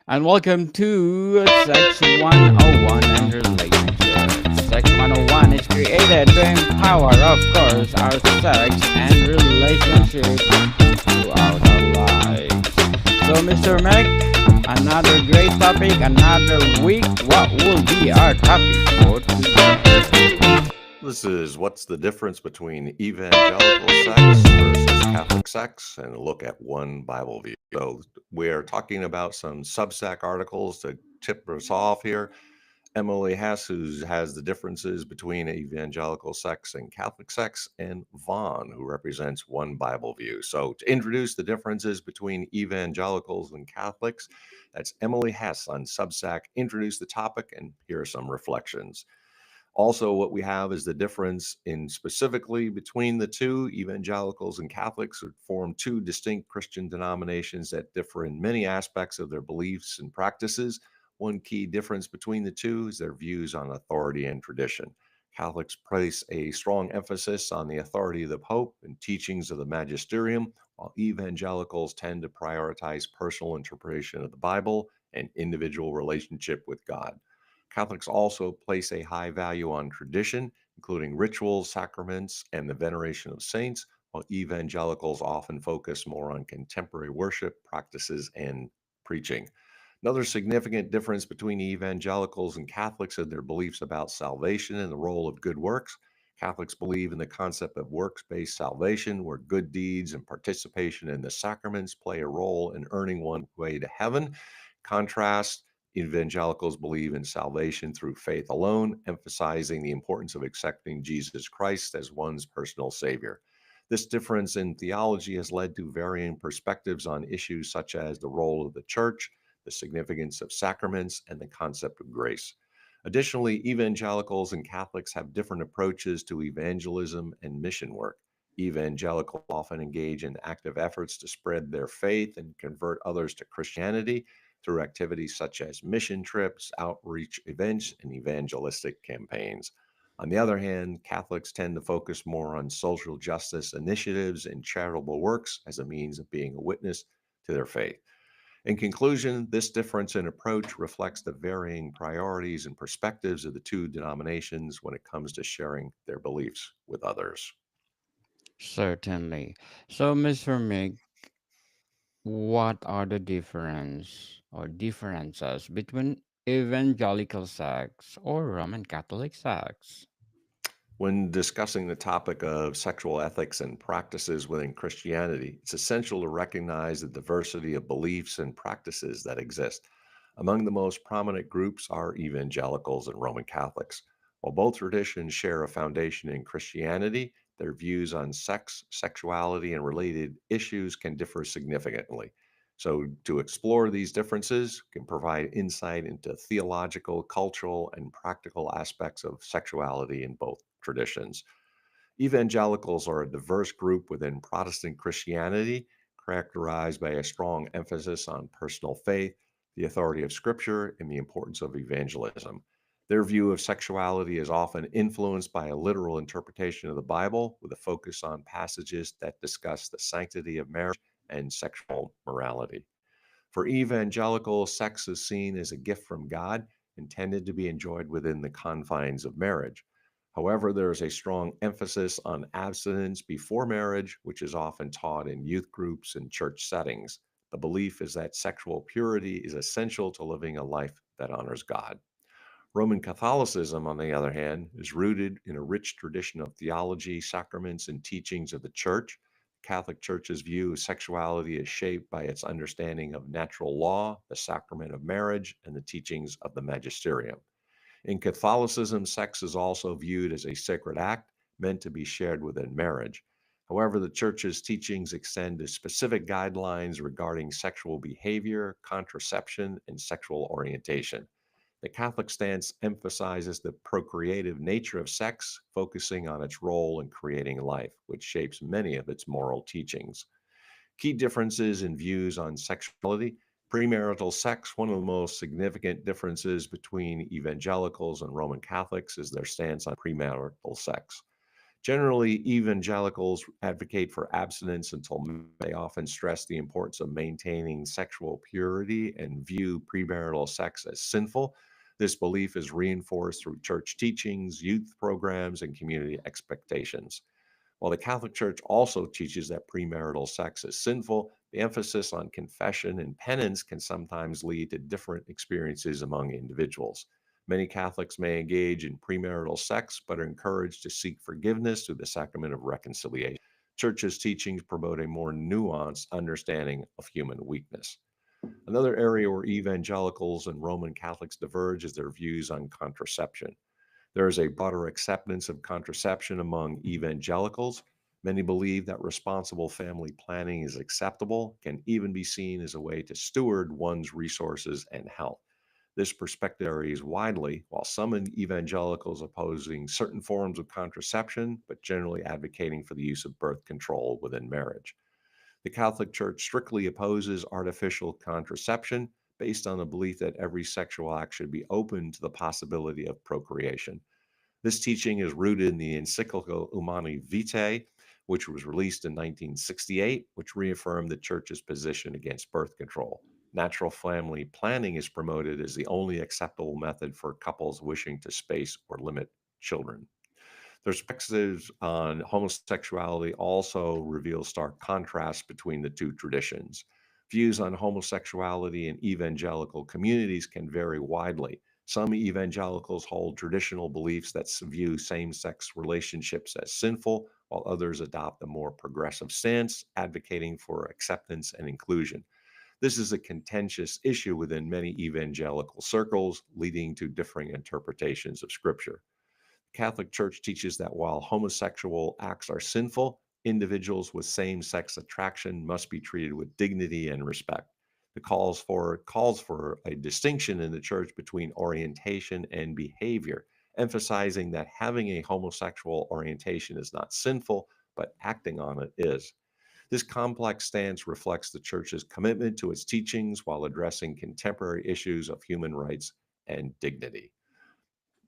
And welcome to Sex 101 and Relationships. Sex 101 is created to empower, of course, our sex and relationships throughout our lives. So, Mr. Mac, another great topic, another week. What will be our topic for today? This is what's the difference between evangelical sex versus Catholic sex, and a look at one Bible view. So, we're talking about some Substack articles to tip us off here. Emily Hess, who has the differences between evangelical sex and Catholic sex, and Vaughn, who represents one Bible view. So, to introduce the differences between evangelicals and Catholics, that's Emily Hess on Substack. Introduce the topic, and here are some reflections. Also, what we have is the difference in specifically between the two. Evangelicals and Catholics would form two distinct Christian denominations that differ in many aspects of their beliefs and practices. One key difference between the two is their views on authority and tradition. Catholics place a strong emphasis on the authority of the Pope and teachings of the magisterium, while evangelicals tend to prioritize personal interpretation of the Bible and individual relationship with God. Catholics also place a high value on tradition, including rituals, sacraments, and the veneration of saints, while evangelicals often focus more on contemporary worship practices and preaching. Another significant difference between evangelicals and Catholics is their beliefs about salvation and the role of good works. Catholics believe in the concept of works based salvation, where good deeds and participation in the sacraments play a role in earning one way to heaven. Contrast, evangelicals believe in salvation through faith alone, emphasizing the importance of accepting Jesus Christ as one's personal Savior. This difference in theology has led to varying perspectives on issues such as the role of the church, the significance of sacraments, and the concept of grace. Additionally, evangelicals and Catholics have different approaches to evangelism and mission work. Evangelicals often engage in active efforts to spread their faith and convert others to Christianity through activities such as mission trips, outreach events, and evangelistic campaigns. On the other hand, Catholics tend to focus more on social justice initiatives and charitable works as a means of being a witness to their faith. In conclusion, this difference in approach reflects the varying priorities and perspectives of the two denominations when it comes to sharing their beliefs with others. Certainly. So, Mr. Mick, what are the differences between evangelical sects or Roman Catholic sects? When discussing the topic of sexual ethics and practices within Christianity, it's essential to recognize the diversity of beliefs and practices that exist. Among the most prominent groups are evangelicals and Roman Catholics. While both traditions share a foundation in Christianity, their views on sex, sexuality, and related issues can differ significantly. So, to explore these differences can provide insight into theological, cultural, and practical aspects of sexuality in both traditions. Evangelicals are a diverse group within Protestant Christianity, characterized by a strong emphasis on personal faith, the authority of Scripture, and the importance of evangelism. Their view of sexuality is often influenced by a literal interpretation of the Bible, with a focus on passages that discuss the sanctity of marriage and sexual morality. For evangelicals, sex is seen as a gift from God, intended to be enjoyed within the confines of marriage. However, there is a strong emphasis on abstinence before marriage, which is often taught in youth groups and church settings. The belief is that sexual purity is essential to living a life that honors God. Roman Catholicism, on the other hand, is rooted in a rich tradition of theology, sacraments, and teachings of the Church. The Catholic Church's view of sexuality is shaped by its understanding of natural law, the sacrament of marriage, and the teachings of the magisterium. In Catholicism, sex is also viewed as a sacred act meant to be shared within marriage. However, the Church's teachings extend to specific guidelines regarding sexual behavior, contraception, and sexual orientation. The Catholic stance emphasizes the procreative nature of sex, focusing on its role in creating life, which shapes many of its moral teachings. Key differences in views on sexuality. Premarital sex, one of the most significant differences between evangelicals and Roman Catholics, is their stance on premarital sex. Generally, evangelicals advocate for abstinence until they often stress the importance of maintaining sexual purity and view premarital sex as sinful. This belief is reinforced through church teachings, youth programs, and community expectations. While the Catholic Church also teaches that premarital sex is sinful, the emphasis on confession and penance can sometimes lead to different experiences among individuals. Many Catholics may engage in premarital sex, but are encouraged to seek forgiveness through the sacrament of reconciliation. Church's teachings promote a more nuanced understanding of human weakness. Another area where evangelicals and Roman Catholics diverge is their views on contraception. There is a broader acceptance of contraception among evangelicals. Many believe that responsible family planning is acceptable, can even be seen as a way to steward one's resources and health. This perspective varies widely, while some evangelicals opposing certain forms of contraception, but generally advocating for the use of birth control within marriage. The Catholic Church strictly opposes artificial contraception based on the belief that every sexual act should be open to the possibility of procreation. This teaching is rooted in the encyclical Humani Vitae, which was released in 1968, which reaffirmed the Church's position against birth control. Natural family planning is promoted as the only acceptable method for couples wishing to space or limit children. Their perspectives on homosexuality also reveal stark contrasts between the two traditions. Views on homosexuality in evangelical communities can vary widely. Some evangelicals hold traditional beliefs that view same sex relationships as sinful, while others adopt a more progressive stance, advocating for acceptance and inclusion. This is a contentious issue within many evangelical circles, leading to differing interpretations of Scripture. Catholic Church teaches that while homosexual acts are sinful, individuals with same-sex attraction must be treated with dignity and respect. The calls for a distinction in the church between orientation and behavior, emphasizing that having a homosexual orientation is not sinful, but acting on it is. This complex stance reflects the church's commitment to its teachings while addressing contemporary issues of human rights and dignity.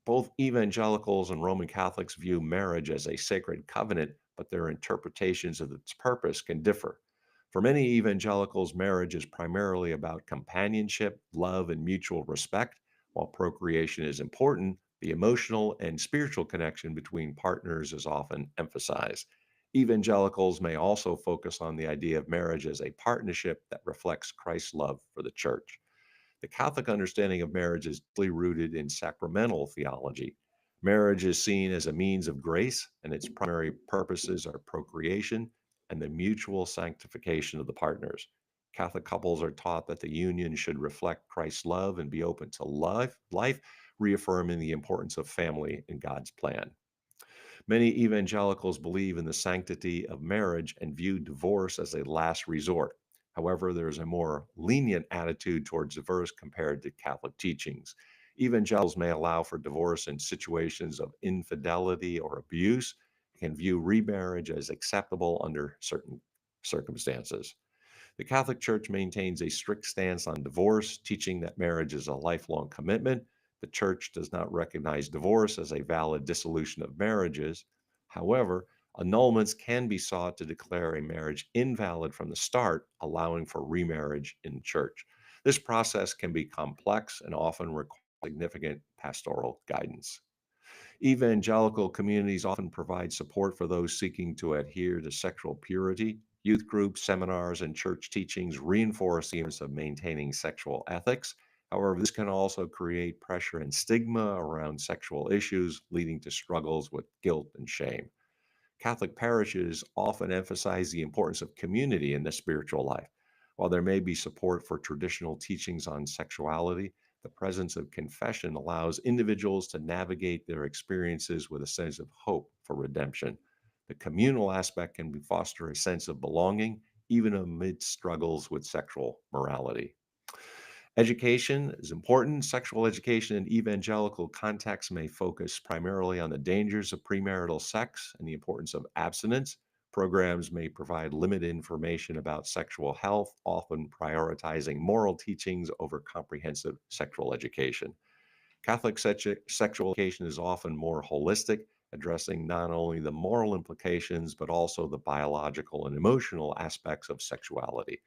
Both evangelicals and Roman Catholics view marriage as a sacred covenant, but their interpretations of its purpose can differ. For many evangelicals, marriage is primarily about companionship, love, and mutual respect. While procreation is important, the emotional and spiritual connection between partners is often emphasized. Evangelicals may also focus on the idea of marriage as a partnership that reflects Christ's love for the church. The Catholic understanding of marriage is deeply rooted in sacramental theology. Marriage is seen as a means of grace, and its primary purposes are procreation and the mutual sanctification of the partners. Catholic couples are taught that the union should reflect Christ's love and be open to life, reaffirming the importance of family in God's plan. Many evangelicals believe in the sanctity of marriage and view divorce as a last resort. However, there is a more lenient attitude towards divorce compared to Catholic teachings. Evangelicals may allow for divorce in situations of infidelity or abuse, and view remarriage as acceptable under certain circumstances. The Catholic Church maintains a strict stance on divorce, teaching that marriage is a lifelong commitment. The Church does not recognize divorce as a valid dissolution of marriages. However, annulments can be sought to declare a marriage invalid from the start, allowing for remarriage in church. This process can be complex and often requires significant pastoral guidance. Evangelical communities often provide support for those seeking to adhere to sexual purity. Youth groups, seminars, and church teachings reinforce the importance of maintaining sexual ethics. However, this can also create pressure and stigma around sexual issues, leading to struggles with guilt and shame. Catholic parishes often emphasize the importance of community in the spiritual life. While there may be support for traditional teachings on sexuality, the presence of confession allows individuals to navigate their experiences with a sense of hope for redemption. The communal aspect can foster a sense of belonging, even amid struggles with sexual morality. Education is important. Sexual education in evangelical contexts may focus primarily on the dangers of premarital sex and the importance of abstinence. Programs may provide limited information about sexual health, often prioritizing moral teachings over comprehensive sexual education. Catholic sexual education is often more holistic, addressing not only the moral implications, but also the biological and emotional aspects of sexuality.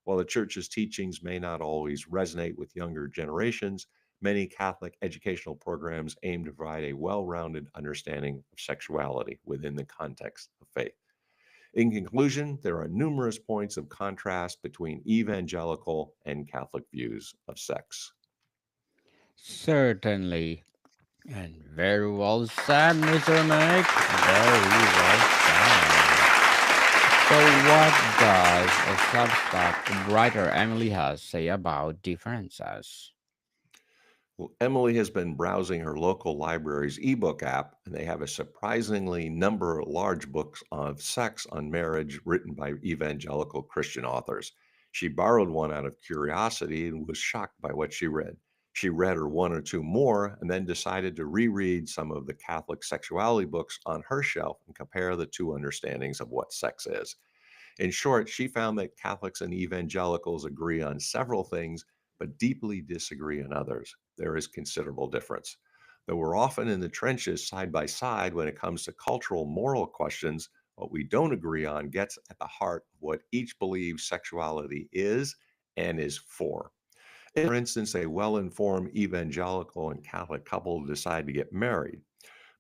While the church's teachings may not always resonate with younger generations, many Catholic educational programs aim to provide a well rounded understanding of sexuality within the context of faith. In conclusion, there are numerous points of contrast between evangelical and Catholic views of sex. Certainly. And very well said, Mr. Mick. Very well said. So, what does a Substack writer Emily has say about differences? Well, Emily has been browsing her local library's ebook app, and they have a surprisingly number of large books of sex on marriage written by evangelical Christian authors. She borrowed one out of curiosity and was shocked by what she read. She read her one or two more and then decided to reread some of the Catholic sexuality books on her shelf and compare the two understandings of what sex is. In short, she found that Catholics and evangelicals agree on several things, but deeply disagree on others. There is considerable difference. Though we're often in the trenches side by side when it comes to cultural, moral questions, what we don't agree on gets at the heart of what each believes sexuality is and is for. If, for instance, a well informed evangelical and Catholic couple decide to get married,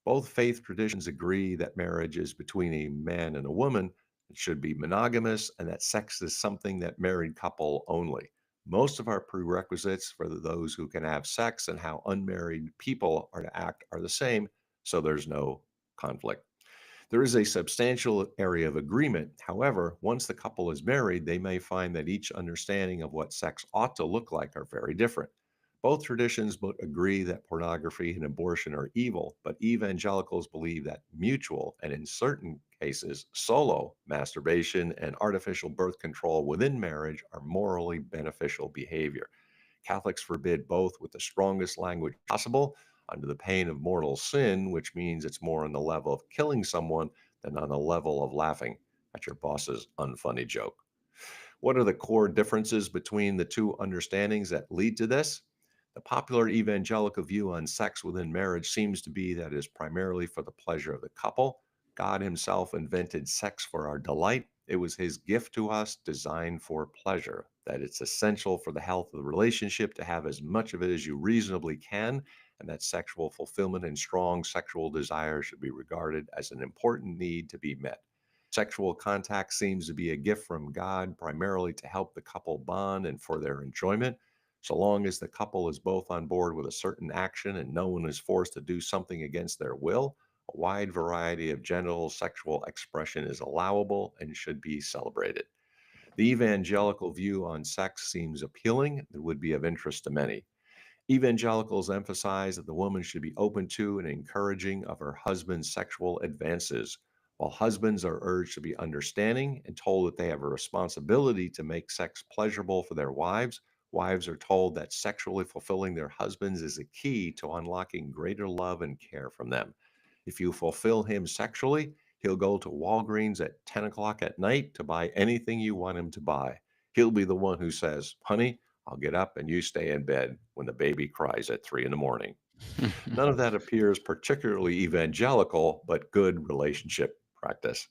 both faith traditions agree that marriage is between a man and a woman. It should be monogamous and that sex is something that married couple only. Most of our prerequisites for those who can have sex and how unmarried people are to act are the same, so there's no conflict. There is a substantial area of agreement. However, once the couple is married, they may find that each understanding of what sex ought to look like are very different. Both traditions agree that pornography and abortion are evil, but evangelicals believe that mutual and, in certain cases, solo masturbation and artificial birth control within marriage are morally beneficial behavior. Catholics forbid both with the strongest language possible under the pain of mortal sin, which means it's more on the level of killing someone than on the level of laughing at your boss's unfunny joke. What are the core differences between the two understandings that lead to this? The popular evangelical view on sex within marriage seems to be that it is primarily for the pleasure of the couple. God Himself invented sex for our delight. It was His gift to us, designed for pleasure. That it's essential for the health of the relationship to have as much of it as you reasonably can, and that sexual fulfillment and strong sexual desire should be regarded as an important need to be met. Sexual contact seems to be a gift from God, primarily to help the couple bond and for their enjoyment. So long as the couple is both on board with a certain action and no one is forced to do something against their will, a wide variety of genital sexual expression is allowable and should be celebrated. The evangelical view on sex seems appealing and would be of interest to many. Evangelicals emphasize that the woman should be open to and encouraging of her husband's sexual advances, while husbands are urged to be understanding and told that they have a responsibility to make sex pleasurable for their wives. Wives are told that sexually fulfilling their husbands is a key to unlocking greater love and care from them. If you fulfill him sexually, he'll go to Walgreens at 10 o'clock at night to buy anything you want him to buy. He'll be the one who says, "Honey, I'll get up and you stay in bed when the baby cries at 3 in the morning." None of that appears particularly evangelical, but good relationship practice.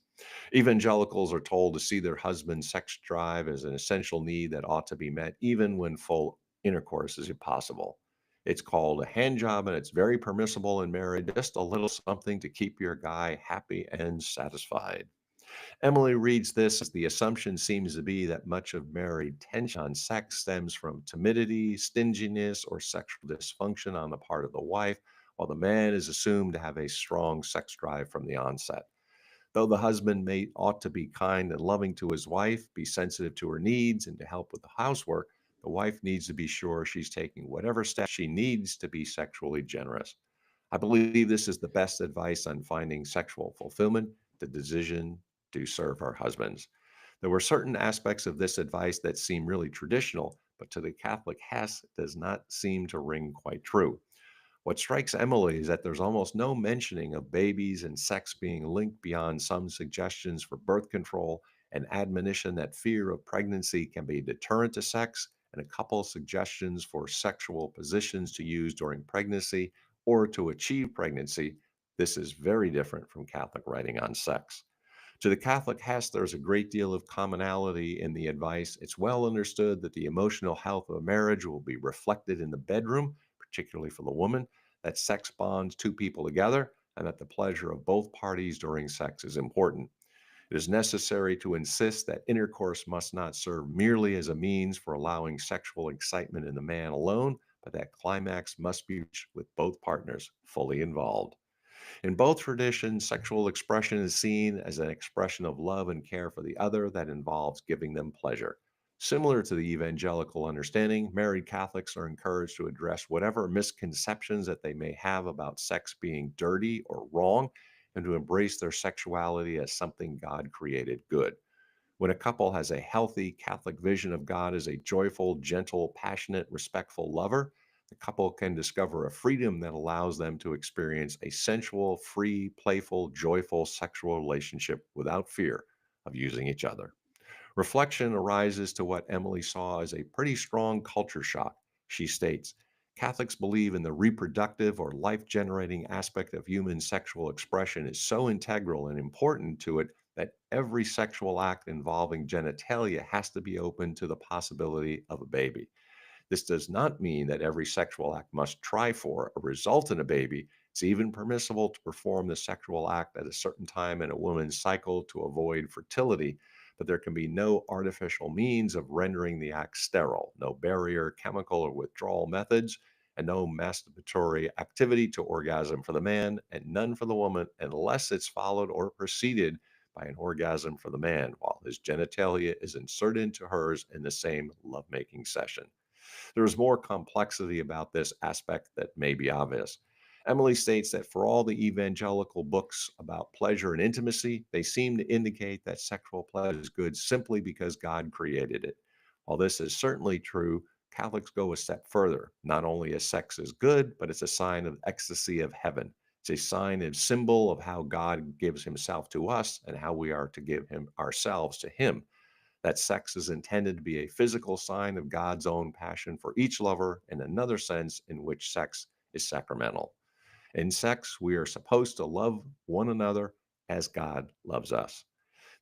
Evangelicals are told to see their husband's sex drive as an essential need that ought to be met even when full intercourse is impossible. It's called a hand job and it's very permissible in marriage, just a little something to keep your guy happy and satisfied. Emily reads this as the assumption seems to be that much of married tension on sex stems from timidity, stinginess, or sexual dysfunction on the part of the wife, while the man is assumed to have a strong sex drive from the onset. Though the husband may ought to be kind and loving to his wife, be sensitive to her needs, and to help with the housework, the wife needs to be sure she's taking whatever steps she needs to be sexually generous. I believe this is the best advice on finding sexual fulfillment, the decision to serve our husbands. There were certain aspects of this advice that seem really traditional, but to the Catholic Hess does not seem to ring quite true. What strikes Emily is that there's almost no mentioning of babies and sex being linked beyond some suggestions for birth control, an admonition that fear of pregnancy can be a deterrent to sex, and a couple suggestions for sexual positions to use during pregnancy or to achieve pregnancy, This is very different from Catholic writing on sex. To the Catholic Hess, there's a great deal of commonality in the advice. It's well understood that the emotional health of a marriage will be reflected in the bedroom, particularly for the woman, that sex bonds two people together, and that the pleasure of both parties during sex is important. It is necessary to insist that intercourse must not serve merely as a means for allowing sexual excitement in the man alone, but that climax must be reached with both partners fully involved. In both traditions, sexual expression is seen as an expression of love and care for the other that involves giving them pleasure. Similar to the evangelical understanding, married Catholics are encouraged to address whatever misconceptions that they may have about sex being dirty or wrong and to embrace their sexuality as something God created good. When a couple has a healthy Catholic vision of God as a joyful, gentle, passionate, respectful lover, the couple can discover a freedom that allows them to experience a sensual, free, playful, joyful sexual relationship without fear of using each other. Reflection arises to what Emily saw as a pretty strong culture shock. She states Catholics believe in the reproductive or life generating aspect of human sexual expression is so integral and important to it that every sexual act involving genitalia has to be open to the possibility of a baby. This does not mean that every sexual act must try for or result in a baby. It's even permissible to perform the sexual act at a certain time in a woman's cycle to avoid fertility, but there can be no artificial means of rendering the act sterile, no barrier, chemical, or withdrawal methods, and no masturbatory activity to orgasm for the man and none for the woman unless it's followed or preceded by an orgasm for the man while his genitalia is inserted into hers in the same lovemaking session. There's more complexity about this aspect that may be obvious. Emily states that for all the evangelical books about pleasure and intimacy, they seem to indicate that sexual pleasure is good simply because God created it. While this is certainly true, Catholics go a step further. Not only is sex is good, but it's a sign of ecstasy of heaven. It's a sign and symbol of how God gives himself to us and how we are to give him ourselves to him. That sex is intended to be a physical sign of God's own passion for each lover, in another sense in which sex is sacramental. In sex, we are supposed to love one another as God loves us.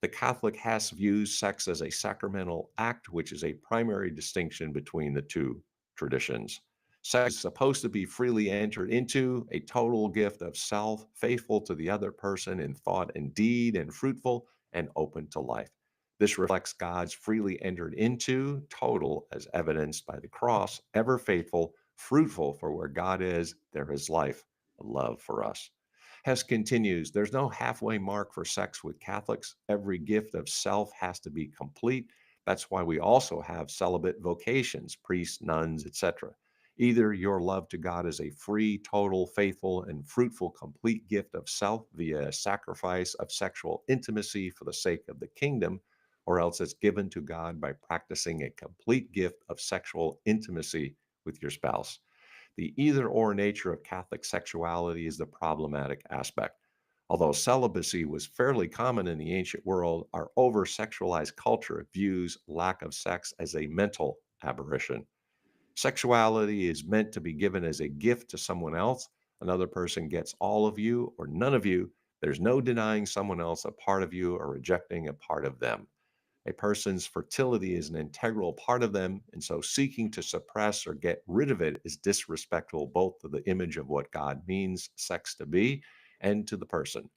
The Catholic Hess views sex as a sacramental act, which is a primary distinction between the two traditions. Sex is supposed to be freely entered into, a total gift of self, faithful to the other person in thought and deed, and fruitful and open to life. This reflects God's freely entered into, total, as evidenced by the cross, ever faithful, fruitful, for where God is, there is life, love for us. Hess continues, there's no halfway mark for sex with Catholics. Every gift of self has to be complete. That's why we also have celibate vocations, priests, nuns, etc. Either your love to God is a free, total, faithful, and fruitful, complete gift of self via a sacrifice of sexual intimacy for the sake of the kingdom, or else it's given to God by practicing a complete gift of sexual intimacy with your spouse. The either or nature of Catholic sexuality is the problematic aspect. Although celibacy was fairly common in the ancient world, our over sexualized culture views lack of sex as a mental aberration. Sexuality is meant to be given as a gift to someone else. Another person gets all of you or none of you. There's no denying someone else a part of you or rejecting a part of them. A person's fertility is an integral part of them, and so seeking to suppress or get rid of it is disrespectful both to the image of what God means sex to be and to the person.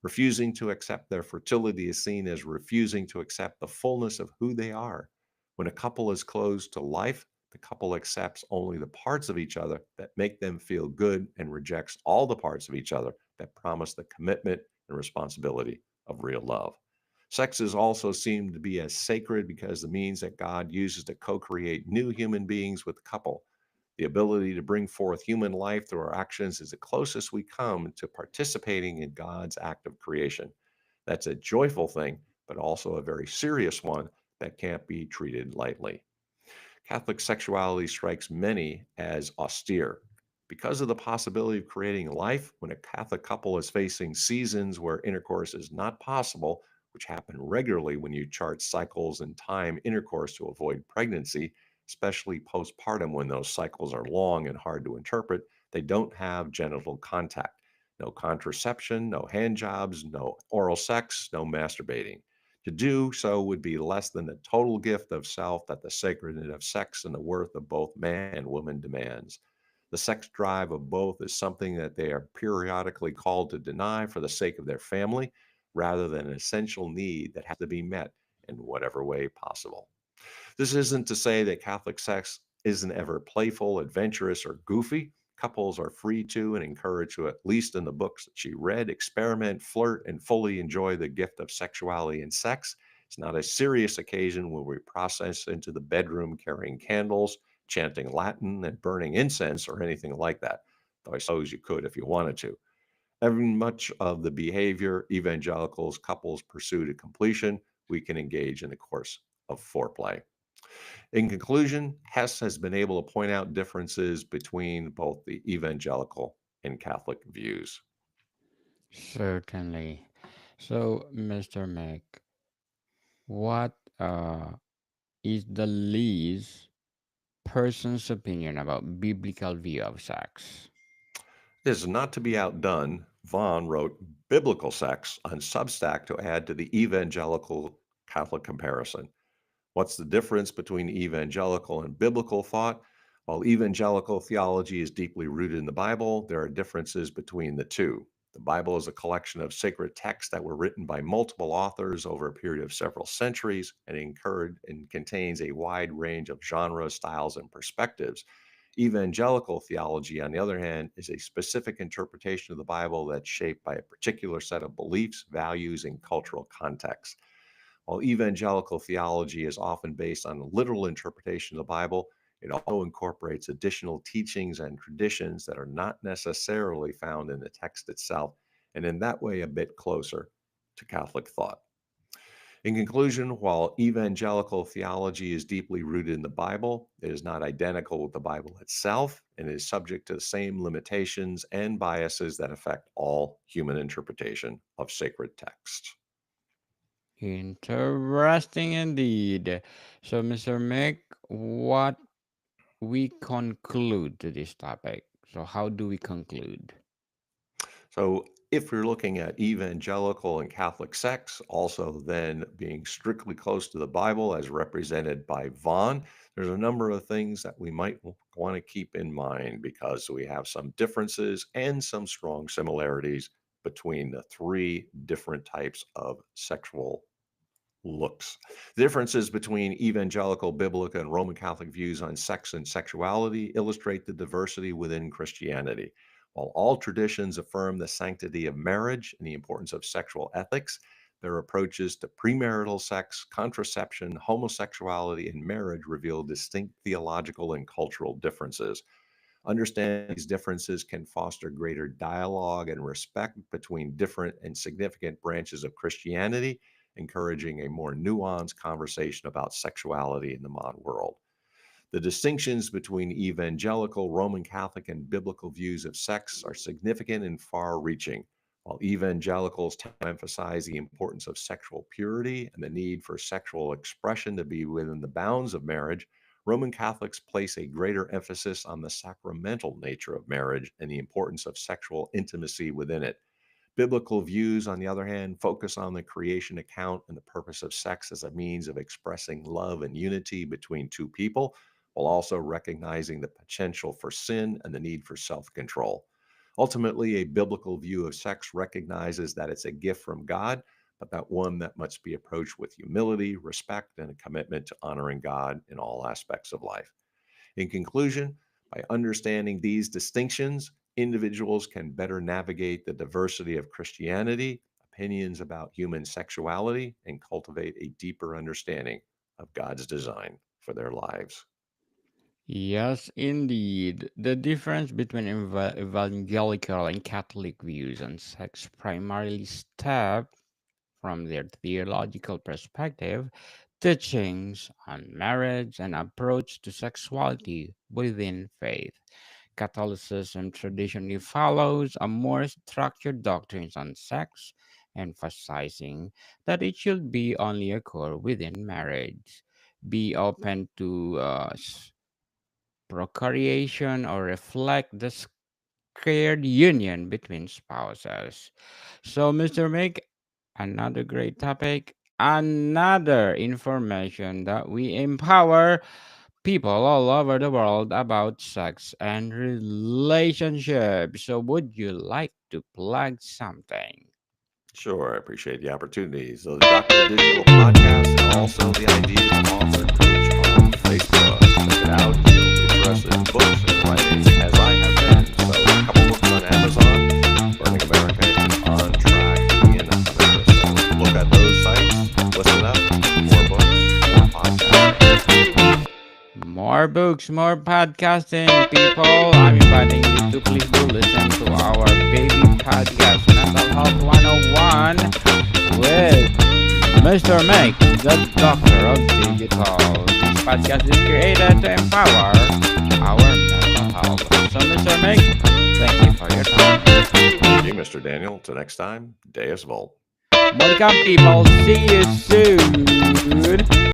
Refusing to accept their fertility is seen as refusing to accept the fullness of who they are. When a couple is closed to life, the couple accepts only the parts of each other that make them feel good and rejects all the parts of each other that promise the commitment and responsibility of real love. Sex is also seen to be as sacred because the means that God uses to co create new human beings with the couple. The ability to bring forth human life through our actions is the closest we come to participating in God's act of creation. That's a joyful thing, but also a very serious one that can't be treated lightly. Catholic sexuality strikes many as austere. Because of the possibility of creating life, when a Catholic couple is facing seasons where intercourse is not possible, which happen regularly when you chart cycles and time intercourse to avoid pregnancy, especially postpartum when those cycles are long and hard to interpret, they don't have genital contact. no contraception, no hand jobs, no oral sex, no masturbating. To do so would be less than the total gift of self that the sacredness of sex and the worth of both man and woman demands. The sex drive of both is something that they are periodically called to deny for the sake of their family, rather than an essential need that has to be met in whatever way possible. This isn't to say that Catholic sex isn't ever playful, adventurous, or goofy. Couples are free to and encouraged to, at least in the books that she read, experiment, flirt, and fully enjoy the gift of sexuality and sex. It's not a serious occasion where we process into the bedroom carrying candles, chanting Latin, and burning incense, or anything like that. Though I suppose you could if you wanted to. Every much of the behavior evangelicals couples pursue to completion, we can engage in the course of foreplay. In conclusion, Hess has been able to point out differences between both the evangelical and Catholic views. Certainly. So, Mr. Mick, what is the least person's opinion about biblical view of sex? It is not to be outdone. Vaughan wrote Biblical Sex on Substack to add to the evangelical Catholic comparison. What's the difference between evangelical and biblical thought? While evangelical theology is deeply rooted in the Bible, there are differences between the two. The Bible is a collection of sacred texts that were written by multiple authors over a period of several centuries and incurred and contains a wide range of genres, styles, and perspectives. Evangelical theology, on the other hand, is a specific interpretation of the Bible that's shaped by a particular set of beliefs, values, and cultural contexts. While evangelical theology is often based on a literal interpretation of the Bible, it also incorporates additional teachings and traditions that are not necessarily found in the text itself, and in that way, a bit closer to Catholic thought. In conclusion, while evangelical theology is deeply rooted in the Bible, it is not identical with the Bible itself and is subject to the same limitations and biases that affect all human interpretation of sacred text. Interesting indeed. So, Mr. Mick, what we conclude to this topic? So, how do we conclude? So, if you're looking at evangelical and Catholic sects, also then being strictly close to the Bible as represented by Vaughan, there's a number of things that we might want to keep in mind because we have some differences and some strong similarities between the three different types of sexual looks. The differences between evangelical, biblical, and Roman Catholic views on sex and sexuality illustrate the diversity within Christianity. While all traditions affirm the sanctity of marriage and the importance of sexual ethics, their approaches to premarital sex, contraception, homosexuality, and marriage reveal distinct theological and cultural differences. Understanding these differences can foster greater dialogue and respect between different and significant branches of Christianity, encouraging a more nuanced conversation about sexuality in the modern world. The distinctions between evangelical, Roman Catholic, and biblical views of sex are significant and far reaching. While evangelicals tend to emphasize the importance of sexual purity and the need for sexual expression to be within the bounds of marriage, Roman Catholics place a greater emphasis on the sacramental nature of marriage and the importance of sexual intimacy within it. Biblical views, on the other hand, focus on the creation account and the purpose of sex as a means of expressing love and unity between two people, while also recognizing the potential for sin and the need for self control. Ultimately, a biblical view of sex recognizes that it's a gift from God, but that one that must be approached with humility, respect, and a commitment to honoring God in all aspects of life. In conclusion, by understanding these distinctions, individuals can better navigate the diversity of Christianity, opinions about human sexuality, and cultivate a deeper understanding of God's design for their lives. Yes, indeed. The difference between evangelical and Catholic views on sex primarily stem from their theological perspective, teachings on marriage, and approach to sexuality within faith. Catholicism traditionally follows a more structured doctrines on sex, emphasizing that it should be only occur within marriage, be open to procreation, or reflect the sacred union between spouses. So, Mr. Mick, another great topic, another information that we empower people all over the world about sex and relationships. So, would you like to plug something? Sure, I appreciate the opportunity. So, the Doctor Digital podcast and also the Ideas Author Coach on Facebook. Check it out. You'll be interested in books and writing, as I have been. So, a couple books on Amazon. Burning America is on track in America. So, look at those sites. Listen up. More books, more podcasting. More books, more podcasting, people. I'm inviting you to please do listen to our baby podcast, Mental Health 101, with Mr. Mick, the Doctor of Digital. This podcast is created to empower our mental health. So, Mr. Mick, thank you for your time. Thank you, Mr. Daniel. Till next time, Deus Volt. Welcome, people. See you soon.